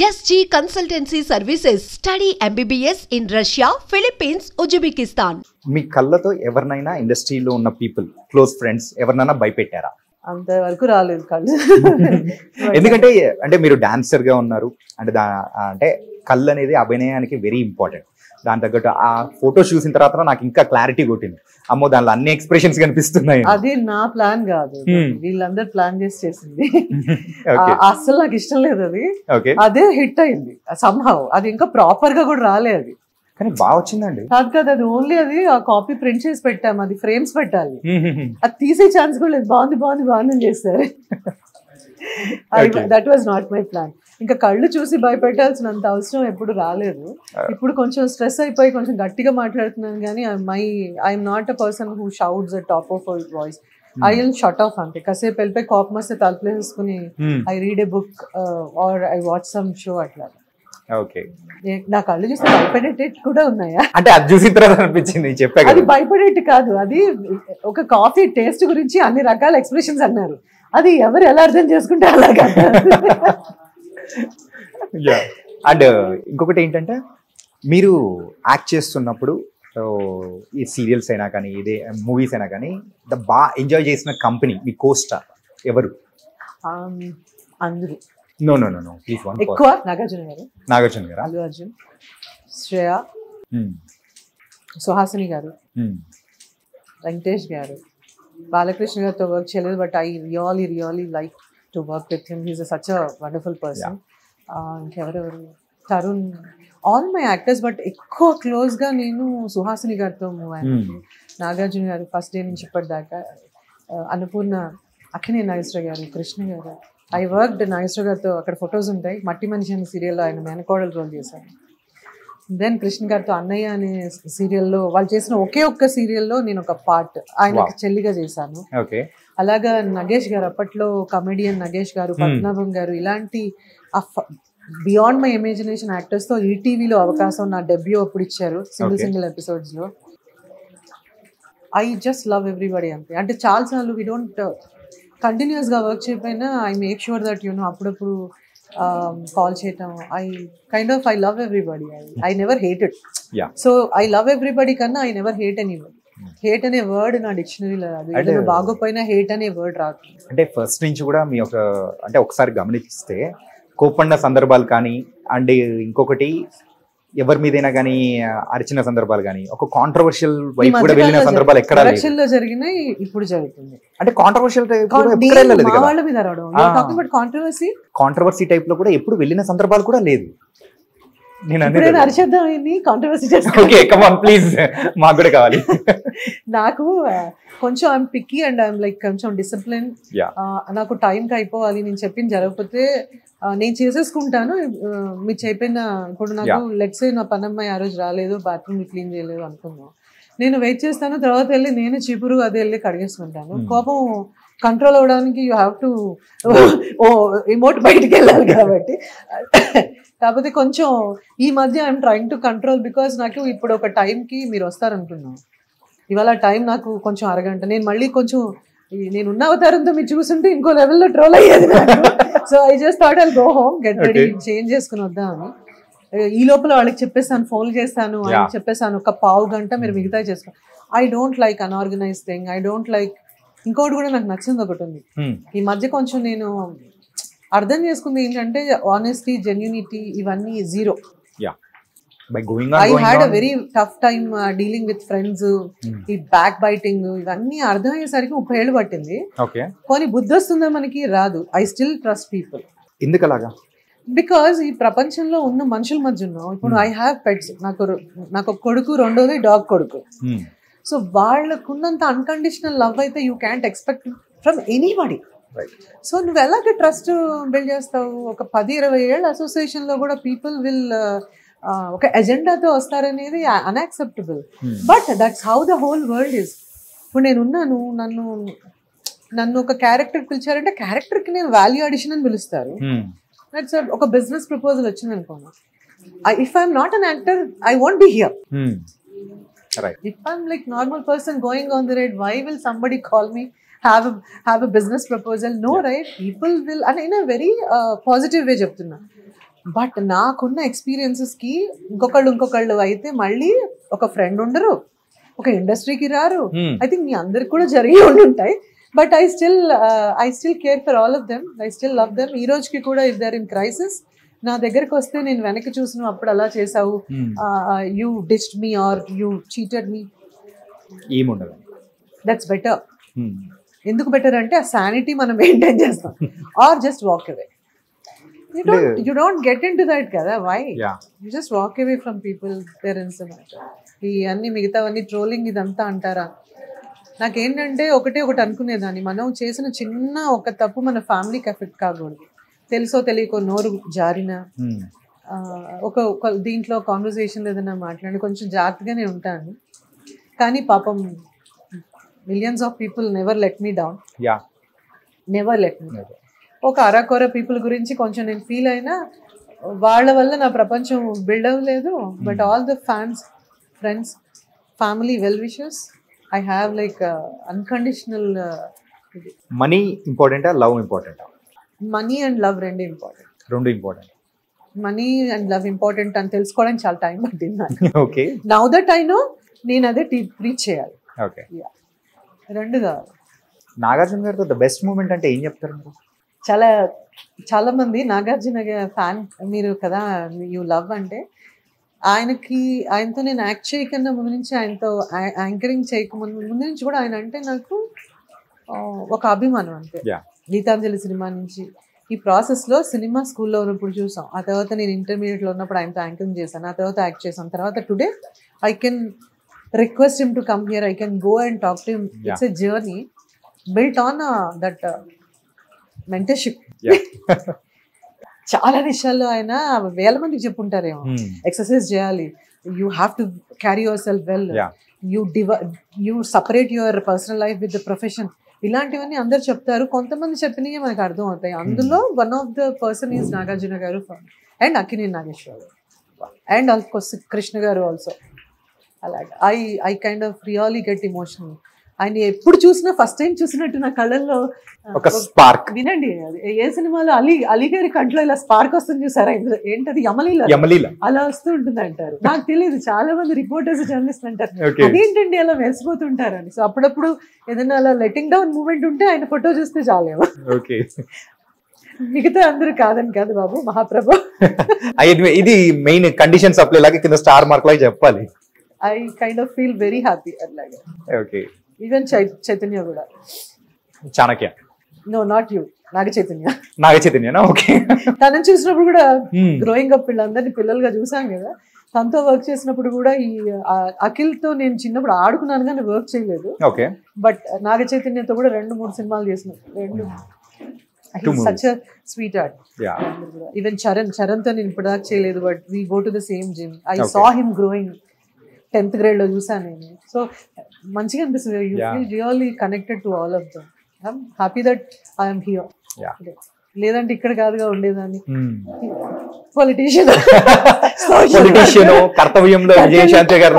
SG Consultancy Services. Study MBBS in Russia, Philippines, Uzbekistan. మీ కళ్ళతో ఎవరినైనా ఇండస్ట్రీలో ఉన్న పీపుల్ క్లోజ్ ఫ్రెండ్స్ ఎవరినైనా భయపెట్టారా? అంతవరకు రాలేదు కళ్ళు. ఎందుకంటే అంటే మీరు డాన్సర్ గా ఉన్నారు అంటే అంటే కళ్ళు అనేది అభినయానికి వెరీ ఇంపార్టెంట్. దాని తగ్గట్టు ఆ ఫోటో చూసిన తర్వాత నాకు ఇంకా క్లారిటీ కొట్టింది. అమ్మో దానిలో అన్ని ఎక్స్ప్రెషన్స్ కనిపిస్తున్నాయి. అది నా ప్లాన్ కాదు, వీళ్ళందరూ ప్లాన్ చేసి చేసింది. అస్సలు నాకు ఇష్టం లేదు అది. అదే హిట్ అయింది సంహౌ. అది ఇంకా ప్రాపర్ గా కూడా రాలేదు అది, కానీ బాగా వచ్చిందండి. కాదు కాదు, అది ఓన్లీ అది ఆ కాపీ ప్రింట్ చేసి పెట్టాము, అది ఫ్రేమ్స్ పెట్టాలి, అది తీసే ఛాన్స్ కూడా లేదు. బాగుంది బాగుంది బాగుంది చేస్తారు. That was not my plan. ఇంకా కళ్ళు చూసి భయపెట్టాల్సినంత అవసరం ఎప్పుడు రాలేదు. ఇప్పుడు కొంచెం స్ట్రెస్ అయిపోయి కొంచెం గట్టిగా మాట్లాడుతున్నాను, కానీ I'm not a person who shouts at top of voice. I will shut off అంతే. కాసేపు వెళ్ళిపోయి కోపం వస్తే తలుపులేసుకుని I read a book or I watch some show అట్లా. నా కళ్ళు చూస్తే భయపడేటట్టు కూడా ఉన్నాయా అంటే అది చూసిన తర్వాత అనిపించింది చెప్పాను. అది భయపడేట్టు కాదు, అది ఒక కాఫీ టేస్ట్ గురించి అన్ని రకాల ఎక్స్ప్రెషన్స్ అన్నారు. అది ఎవరు ఎలా అర్థం చేసుకుంటే అలాగా. అండ్ ఇంకొకటి ఏంటంటే మీరు యాక్ట్ చేస్తున్నప్పుడు ఈ సీరియల్స్ అయినా కానీ ఇదే మూవీస్ అయినా కానీ బాగా ఎంజాయ్ చేసిన కంపెనీ మీ కోస్టార్ ఎవరు? అందరూ. No no no no please one. ఎక్కువ నాగార్జున గారు. నాగార్జున గారు, అల్లు అర్జున్, శ్రేయ, సుహాసిని గారు, వెంకటేష్ గారు. బాలకృష్ణ గారితో వర్క్ చేయలేదు, but I really really like to work with him. He's such a wonderful person. ఇంకెవరెవరు, Tarun, all my actors. But ఎక్కువ క్లోజ్గా నేను సుహాసిని గారితో మూవ్ అయ్యాను. నాగార్జున గారు ఫస్ట్ డే నుంచి ఇప్పటిదాకా, అన్నపూర్ణ, అక్కినేని నాగేశ్వర గారు, కృష్ణ గారు. ఐ వర్క్డ్ నాగేశ్వర గారితో, అక్కడ ఫొటోస్ ఉంటాయి. మట్టి మనిషి అనే సీరియల్లో ఆయన మేనకోడలు రోల్ చేశాను. దెన్ కృష్ణ గారితో అన్నయ్య అనే సీరియల్లో, వాళ్ళు చేసిన ఒకే ఒక్క సీరియల్లో నేను ఒక పార్ట్ ఆయనకి చెల్లిగా చేశాను. అలాగా నగేష్ గారు, అప్పట్లో కమెడియన్ నగేష్ గారు, పద్మనాభం గారు, ఇలాంటి బియాండ్ మై ఇమాజినేషన్ యాక్టర్స్తో ఈటీవీలో అవకాశం నా డెబ్యూ అప్పుడు ఇచ్చారు, సింగిల్ ఎపిసోడ్స్లో. ఐ జస్ట్ లవ్ ఎవ్రీబడి అంతే. అంటే చాలాసార్లు వీ డోంట్ కంటిన్యూస్గా వర్క్ చేయకపోయినా I make sure that you know అప్పుడప్పుడు కాల్ చేయటం. I love everybody. I never hated. So I love everybody కన్నా I never hate anybody. Hate అనే వర్డ్ నా డిక్షనరీలో రాదు. ఏదైనా బాగోపోయినా హేట్ అనే వర్డ్ రాదు. అంటే ఫస్ట్ నుంచి కూడా మీ అంటే ఒకసారి గమనిస్తే కోపడిన సందర్భాలు కానీ, అండ్ ఇంకొకటి ఎవరి మీదైనా కానీ అరిచిన సందర్భాలు కానీ, ఒక కాంట్రవర్షియల్ వైపు కూడా వెళ్ళిన సందర్భాలు ఎక్కడ ఎలక్షన్లో జరిగినాయి, ఇప్పుడు జరుగుతుంది. అంటే కాంట్రవర్షియల్ కాంట్రవర్సీ టైప్ లో కూడా ఎప్పుడు వెళ్ళిన సందర్భాలు కూడా లేదు. నాకు కొంచెం I'm picky and I'm like కొంచెం డిసిప్లిన్. నాకు టైంకి అయిపోవాలి, నేను చెప్పింది జరగకపోతే నేను చేసేసుకుంటాను. మీరు చెప్పిన ఇప్పుడు నాకు లెట్స్ నా పనమ్మాయి ఆ రోజు రాలేదు, బాత్రూమ్ క్లీన్ చేయలేదు అనుకున్నాను, నేను వెయిట్ చేస్తాను. తర్వాత వెళ్ళి నేను చీపురు అది వెళ్ళి కడిగేసుకుంటాను. కోపం కంట్రోల్ అవ్వడానికి యూ హ్యావ్ టు రిమోట్ బయటికి వెళ్ళాలి కాబట్టి. కాకపోతే కొంచెం ఈ మధ్య I'm trying to control, because నాకు ఇప్పుడు ఒక టైంకి మీరు వస్తారనుకున్నాను. ఇవాళ టైం నాకు కొంచెం అరగంట, నేను మళ్ళీ కొంచెం నేను ఉన్న అవతారంతో మీరు చూస్తుంటే ఇంకో లెవెల్లో ట్రోల్ అయ్యేది నాకు. So I just thought I'll go home, get ready, change చేసుకుని వద్దామని. ఈ లోపల వాళ్ళకి చెప్పేస్తాను, ఫోన్ చేస్తాను, వాళ్ళకి చెప్పేస్తాను ఒక పావు గంట మీరు మిగతా చేసుకో. I don't like unorganised thing. I don't like. ఇంకోటి కూడా నాకు నచ్చింది ఒకటి ఉంది ఈ మధ్య, కొంచెం నేను అర్థం చేసుకుంది ఏంటంటే ఆనెస్టీ, జెన్యూనిటీ ఇవన్నీ zero. I had a very tough time dealing with friends. ఈ బ్యాక్ బైటింగ్ ఇవన్నీ అర్థం అయ్యేసరికి 30 ఏళ్ళు పట్టింది. కానీ బుద్ధి వస్తుందా మనకి? రాదు. I still trust people. ఎందుకు అలాగా? బికాజ్ ఈ ప్రపంచంలో ఉన్న మనుషుల మధ్య ఉన్నాం. ఇప్పుడు ఐ హ్యావ్ పెట్స్. నాకు ఒక కొడుకు, రెండోది డాగ్ కొడుకు. సో వాళ్ళకున్నంత అన్కండిషనల్ లవ్ అయితే you can't expect from anybody. So నువ్వు ఎలాగ ట్రస్ట్ బిల్డ్ చేస్తావు? ఒక 10-20 ఏళ్ళ అసోసియేషన్లో కూడా పీపుల్ విల్ ఒక ఎజెండాతో వస్తారనేది unacceptable. But that's how the whole world is. ఇప్పుడు నేనున్నాను, నన్ను ఒక క్యారెక్టర్ పిలిచారంటే క్యారెక్టర్కి నేను వాల్యూ అడిషన్ అని పిలుస్తారు. దట్స్ ఒక బిజినెస్ ప్రపోజల్ వచ్చింది అనుకోను, if I'm not an actor I won't be here. If I'm like normal person going on the road, why will somebody call me, have a business proposal? No, right? People will, and in a very positive way చెప్తున్నా. But నాకున్న ఎక్స్పీరియన్సెస్కి ఇంకొకళ్ళు అయితే మళ్ళీ ఒక friend ఉండరు, ఒక ఇండస్ట్రీకి రారు. ఐ థింక్ మీ అందరికి కూడా జరిగి ఉంటాయి. But I still care for all of them, I still love them. ఈ రోజుకి కూడా ఇఫ్ దర్ ఇన్ క్రైసిస్ నా దగ్గరకు వస్తే నేను వెనక్కి చూసిన అప్పుడు అలా చేసావు, you dissed me or you cheated me, ఏముండదు. That's better. ఎందుకు బెటర్ అంటే ఆ శానిటీ మనం మెయింటైన్ చేస్తాం. Or just walk away. You don't get into that కదా. Why? You just walk away from people. There is a matter. ఈ అన్ని మిగతావన్నీ ట్రోలింగ్ ఇదంతా అంటారా? నాకేంటంటే ఒకటి అనుకునేదాన్ని, మనం చేసిన చిన్న ఒక తప్పు మన ఫ్యామిలీకి ఎఫెక్ట్ కాకూడదు. తెలుసో తెలియకో నోరు జారిన ఒక దీంట్లో కాన్వర్సేషన్ ఏదైనా మాట్లాడి కొంచెం జాగ్రత్తగానే ఉంటాను. కానీ పాపం millions of people never let me down. Never let me down. ఒక అరకొర పీపుల్ గురించి కొంచెం నేను ఫీల్ అయినా వాళ్ళ వల్ల నా ప్రపంచం బిల్డ్ అవ్వలేదు. But all the fans, friends, family, well wishers, I have like unconditional. Money ఇంపార్టెంటా, లవ్ ఇంపార్టెంటా? మనీ అండ్ లవ్ రెండు important. Money and love important అని తెలుసుకోవడానికి చాలా టైం పట్టింది. Okay, now that I know నేను అదే రీచ్ చేయాలి. ఓకే, రెండు కావాలి. నాగార్జున గారితో ద బెస్ట్ మూమెంట్ అంటే ఏం చెప్తారు మీరు? చాలా మంది నాగార్జున ఫ్యాన్ మీరు కదా, యూ లవ్ అంటే ఆయనతో నేను యాక్ట్ చేయకన్నా ముందు నుంచి, ఆయనతో యాంకరింగ్ చేయకముందు నుంచి కూడా ఆయన అంటే నాకు ఒక అభిమానం. అంతే. గీతాంజలి సినిమా నుంచి ఈ ప్రాసెస్లో సినిమా స్కూల్లో ఉన్నప్పుడు చూసాం, ఆ తర్వాత నేను ఇంటర్మీడియట్లో ఉన్నప్పుడు ఆయనతో యాంకరింగ్ చేశాను, ఆ తర్వాత యాక్ట్ చేశాను, తర్వాత today I can request him to come here, I can go and talk to him. It's a journey built on that mentorship. చాలా విషయాల్లో ఆయన వేల మందికి చెప్పుంటారేమో, ఎక్సర్సైజ్ చేయాలి, you have to carry your self well, you separate your personal life with the profession, ఇలాంటివన్నీ అందరు చెప్తారు. కొంతమంది చెప్పినవి మనకు అర్థం అవుతాయి. అందులో one of the person is Nagarjuna గారు అండ్ అక్కినేని నాగేశ్వరరావు అండ్ ఆల్కోర్స్ కృష్ణ గారు ఆల్సో. అలాగే I kind of really get emotional. ఆయన ఎప్పుడు చూసినా ఫస్ట్ టైం చూసినట్టు నా కళ్ళల్లో ఒక స్పార్క్. వినండి, ఏ సినిమాలో అలీ గారి కంట్లో ఇలా స్పార్క్ వస్తుంది చూసారా, ఏంటది యమలీల అలా వస్తూ ఉంటుంది అంటారు. నాకు తెలియదు, చాలా మంది రిపోర్టర్స్, జర్నలిస్ట్ అంటారు అదేంటండి అలా మెరిసిపోతుంటారు అని. సో అప్పుడప్పుడు ఏదైనా అలా లెట్టింగ్ డౌన్ మూమెంట్ ఉంటే ఆయన ఫోటో చూస్తే చాలేమో. మిగతా అందరూ కాదని కాదు బాబు, మహాప్రభు. ఇది మెయిన్ కండిషన్ సప్లై లాగా కింద స్టార్ మార్క్ లాగా చెప్పాలి. I kind of feel very happy అట్లాగే. ఓకే, ఈవెన్ చైతన్య కూడా. Chanakya? No, not you, Naga చైతన్యనా? ఓకే. తనని చూసినప్పుడు కూడా గ్రోయింగ్ అప్ వీళ్ళందరినీ పిల్లలుగా చూసాం కదా, తనతో వర్క్ చేసినప్పుడు కూడా ఈ అఖిల్తో నేను చిన్నప్పుడు ఆడుకున్నాను కానీ వర్క్ చేయలేదు. ఓకే. బట్ నాగ చైతన్యతో కూడా 2-3 సినిమాలు చేసిన. Such sweet art. Even Charan తో నేను ఇప్పటిదాకా చేయలేదు, but we go to the same gym. I saw him growing. 10th grade లో చూసాను నేను. సో మంచిగా అనిపిస్తుంది. You feel really connected to all of them. I'm happy that I'm here. లేదంటే ఇక్కడ కాదుగా ఉండేదాన్ని. పొలిటీషియన్ కర్తవ్యంలో విజయశాంతి గారు